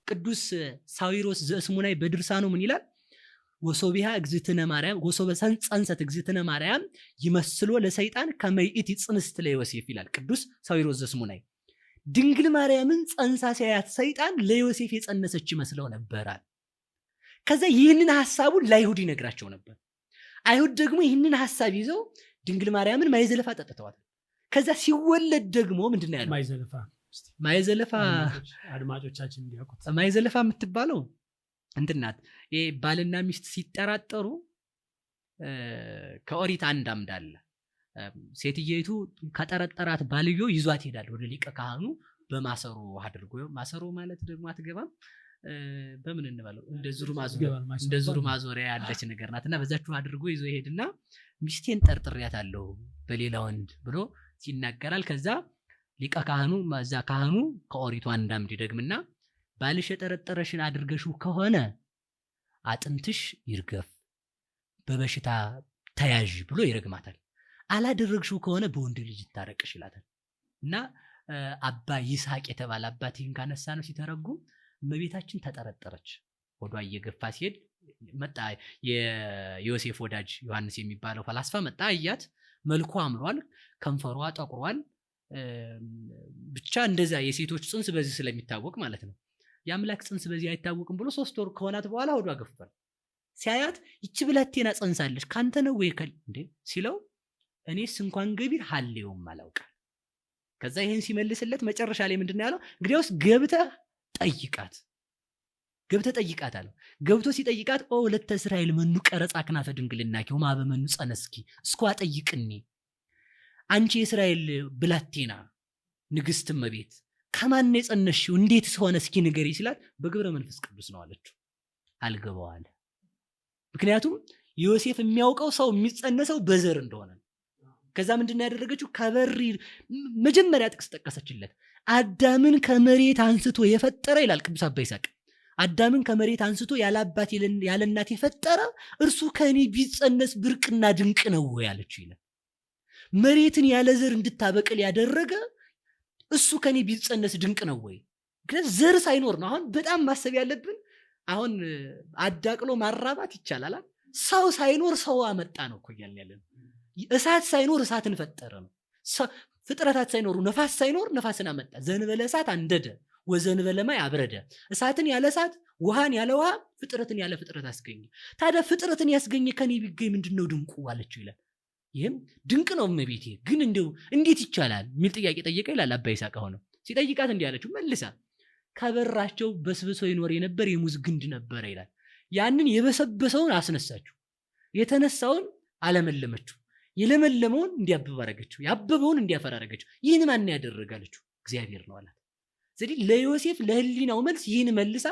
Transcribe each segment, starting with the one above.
ቅዱስ ሳዊሮስ ዘእስሙናይ በድርሳኑ ምን ይላል? ወሶቢሃ እግዝእትነ ማርያም ወሶበ ጸንሰት እግዝእትነ ማርያም ይመስሎ ለሰይጣን ከመይእቲ ጽንስት ለዮሴፍ ይላል ቅዱስ ሳዊሮስ ዘእስሙናይ። ድንግል ማርያምን ጸንሳ ሲያያት ሰይጣን ለዮሴፍ የጸነሰች ይመስለው ነበራል። ከዛ ይህንን ሐሳቡን ለአይሁድ ይነግራቸው ነበር። አይሁድ ደግሞ ይህንን ሐሳብ ይዘው ድንግል ማርያምን ማይዘለፋ ጠጥተዋል። ከዛ ሲወለድ ደግሞ ምንድነው ያለው? ማይዘለፋ አድማጮቻችን እንዲያውቁት ማይዘለፋ የምትባለው እንትናት ይሄ ባልና ሚስት ሲጠራጠሩ ከኦሪት አንድ አምድ አለ። ሴትየይቱ ከጠረጠራት ባልዮ ይዟት ይሄዳል ወደ ሊቀ ካህኑ በማሰሮ አድርጎ። ማሰሮ ማለት ደግሞ አትገባም፣ በምን እንባለው እንደ ዙሩ ማዞሪያ ያለች ነገር ናትና በዛችሁ አድርጎ ይዞ ይሄድና ሚስቴን ጠርጥሪያታለሁ በሌላ ወንድ ብሎ ይናገራል። ከዛ ሊቀ ካህኑ ማዛ ካህኑ ከኦሪቱ አንድ አምድ ይደግምና ባልሽ የጠረጠረሽን አድርገሽው ከሆነ አጥንትሽ ይርገፍ በበሽታ ተያዥ ብሎ ይረግማታል። አላደረግሽው ከሆነ በወንድ ልጅ ይታረቅሽ ይላታል። እና አባ ይስሐቅ የተባለ አባት ይህን ካነሳ ነው ሲተረጉም እመቤታችን ተጠረጠረች። ወዷ እየገፋ ሲሄድ መጣ የዮሴፍ ወዳጅ ዮሐንስ የሚባለው ፈላስፋ መጣ። አያት፣ መልኩ አምሯል፣ ከንፈሯ ጠቁሯል። ብቻ እንደዛ የሴቶች ጽንስ በዚህ ስለሚታወቅ ማለት ነው። የአምላክ ጽንስ በዚህ አይታወቅም ብሎ 3 ወር ከሆናት በኋላ ወዷ ገፍቷል። ሲያያት ይቺ ብላቴና ጸንሳለች ካንተ ነው ወይ እንዴ ሲለው እኔስ እንኳን ገቢር ሐሌውም አላውቃል። ከዛ ይሄን ሲመልስለት መጨረሻ ላይ ምንድነው ያለው? እንግዲያውስ ገብተህ ጠይቃት አለው። ገብቶ ሲጠይቃት ወለተ እስራኤል መኑ ቀረጻ ክናፈ ድንግልናኪ ወማ በመኑ ጸነስኪ እስኳ ጠይቅኒ፣ አንቺ የእስራኤል ብላቴና ንግስት እመቤት ከማን ነው የጸነሽው? እንዴት ሆነ እስኪ ንገሪ ሲላት በግብረ መንፈስ ቅዱስ ነው አለችው። አልገባው አለ። ምክንያቱም ዮሴፍ የሚያውቀው ሰው የሚጸነሰው በዘር እንደሆነ። ከዛ ምንድነው ያደረገችው? ከበሪ መጀመሪያ ጥቅስ ጠቀሰችለት። አዳምን ከመሬት አንስቶ የፈጠረ ይላል ቅዱስ አባ ይስሐቅ። አዳምን ከመሬት አንስቶ ያለ አባት ያለ እናት የፈጠረ እርሱ ከኔ ቢጸነስ ብርቅና ድንቅ ነው ያለችው ይላል። መሬትን ያለ ዘር እንድታበቅል ያደረገ እሱ ከኔ ቢጸነስ ድንቅ ነው ወይ? ግን ዘር ሳይኖር ነው። አሁን በጣም ማሰብ ያለብን አሁን አዳቅሎ ማራባት ይቻላል። ሰው ሳይኖር ሰው አመጣ ነው እኮ ያለን። እሳት ሳይኖር እሳትን ፈጠረ ነው። ፍጥረታት ሳይኖሩ ነፋስ ሳይኖር ነፋስን አመጣ። ዘንበለ እሳት አንደደ ወዘንበለ ማይ አብረደ። እሳትን ያለ እሳት፣ ውሃን ያለ ውሃ፣ ፍጥረትን ያለ ፍጥረት አስገኘ። ታዲያ ፍጥረትን ያስገኘ ከኔ ቢገኝ ምንድነው ድንቁ አለችው ይላል። ይሄም ድንቅ ነው እመቤቴ፣ ግን እንደው እንዴት ይቻላል የሚል ጥያቄ ጠየቀ ይላል አባ ይስሐቅ። ሆነ ሲጠይቃት እንዲህ አለችው መልሳ ከበራቸው በስብሶ ይኖር የነበር የሙዝ ግንድ ነበር ይላል። ያንን የበሰበሰውን አስነሳችው፣ የተነሳውን አለመለመችው፣ የለመለመውን እንዲያብብ አረገችው፣ ያበበውን እንዲያፈራ አረገችው። ይህን ማን ያደረጋለችው? እግዚአብሔር ነው አላት። ስለዚህ ለዮሴፍ ለህሊናው መልስ ይህን መልሳ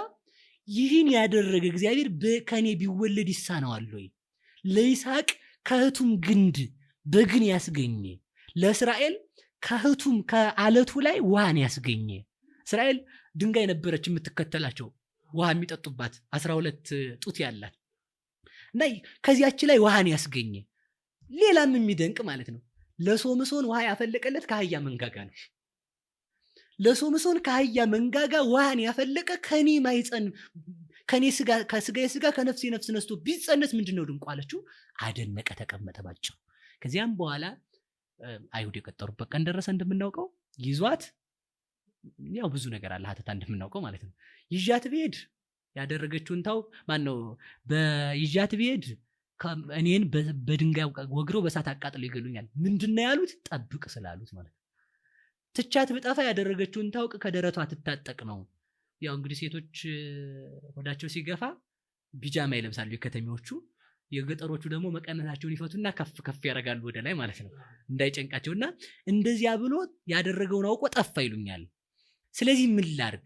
ይህን ያደረገ እግዚአብሔር ከኔ ቢወለድ ይሳነዋል ወይ? ለይስሐቅ ከህቱም ግንድ በግን ያስገኘ፣ ለእስራኤል ከህቱም ከአለቱ ላይ ውሃን ያስገኘ። እስራኤል ድንጋይ ነበረች የምትከተላቸው ውሃ የሚጠጡባት 12 ጡት ያላት እና ከዚያች ላይ ውሃን ያስገኘ። ሌላም የሚደንቅ ማለት ነው ለሶምሶን ውሃ ያፈለቀለት ከአህያ መንጋጋ ነው። ለሶምሶን ከአህያ መንጋጋ ውሃን ያፈለቀ ከኔ ማይጸን ከኔ ስጋ ከስጋዬ ስጋ ከነፍሴ ነፍስ ነስቶ ቢጸነስ ምንድነው ድንቁ አለችው። አደነቀ፣ ተቀመጠ ባጭው። ከዚያም በኋላ አይሁድ የቀጠሩበት ቀን ደረሰ። እንደምናውቀው ይዟት ያው ብዙ ነገር አለ ሀተታ እንደምናውቀው ማለት ነው። ይዣት ብሄድ ያደረገችውን ታው ማነው በይዣት ብሄድ እኔን በድንጋይ ወግረው በሳት አቃጥለው ይገሉኛል። ምንድነው ያሉት? ጠብቅ ስላሉት ማለት ነው። ትቻት ብጠፋ ያደረገችውን ታውቅ ከደረቷ ትታጠቅ ነው። ያው እንግዲህ ሴቶች ወዳቸው ሲገፋ ቢጃማ ይለብሳሉ የከተሜዎቹ። የገጠሮቹ ደግሞ መቀነታቸውን ይፈቱና ከፍ ከፍ ያደርጋሉ ወደ ላይ ማለት ነው እንዳይጨንቃቸውና እንደዚያ ብሎ ያደረገውን አውቆ ጠፋ ይሉኛል። ስለዚህ ምን ላርግ?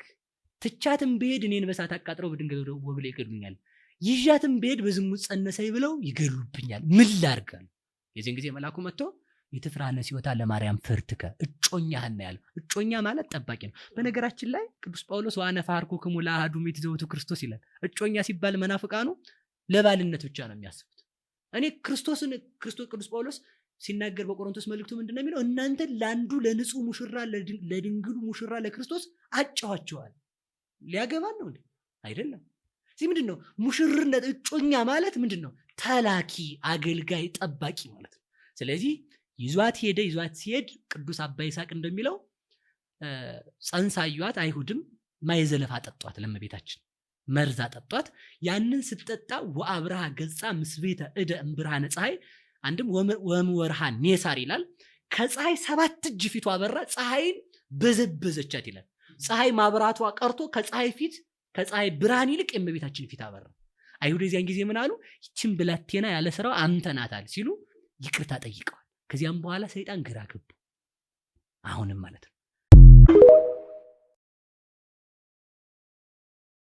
ትቻትም ብሄድ እኔን በሳት አቃጥለው በድንጋይ ወግረው ይገሉኛል። ይዣትም ብሄድ በዝሙት ጸነሰኝ ብለው ይገሉብኛል። ምን ላርግ? የዚህን ጊዜ መልአኩ መጥቶ ይትፍራነ ሲወታ ለማርያም ፍርትከ እጮኛህና ያለው። እጮኛ ማለት ጠባቂ ነው። በነገራችን ላይ ቅዱስ ጳውሎስ ዋነ ፈርኩክሙ ለአሐዱ ሚትዘውቱ ክርስቶስ ይላል። እጮኛ ሲባል መናፍቃኑ ለባልነት ብቻ ነው የሚያስቡት። እኔ ቅዱስ ጳውሎስ ሲናገር በቆሮንቶስ መልእክቱ ምንድነው የሚለው? እናንተ ለአንዱ ለንጹህ ሙሽራ ለድንግሉ ሙሽራ ለክርስቶስ አጫዋቸዋል። ሊያገባን ነው እንዴ? አይደለም። እዚህ ምንድነው ሙሽርነት እጮኛ ማለት ምንድነው? ተላኪ፣ አገልጋይ፣ ጠባቂ ማለት ነው። ስለዚህ ይዟት ሲሄድ ቅዱስ አባ ይስሐቅ እንደሚለው ጸንሳዩት አይሁድም ማይዘለፍ አጠጧት፣ ለእመቤታችን መርዝ አጠጧት። ያንን ስትጠጣ ወአብርሃ ገጻ ምስቤተ እደ እምብርሃነ ፀሐይ፣ አንድም ወምወርሃ ኔሳር ይላል። ከፀሐይ 7 እጅ ፊቷ አበራ፣ ፀሐይን በዘበዘቻት ይላል። ፀሐይ ማብራቷ ቀርቶ ከፀሐይ ብርሃን ይልቅ የእመቤታችን ፊት አበራ። አይሁድ የዚያን ጊዜ ምን አሉ? ይችን ብላቴና ያለ ስራው አንተ ናታል ሲሉ ይቅርታ ጠይቀዋል። ከዚያም በኋላ ሰይጣን ግራ ገቡ። አሁንም ማለት ነው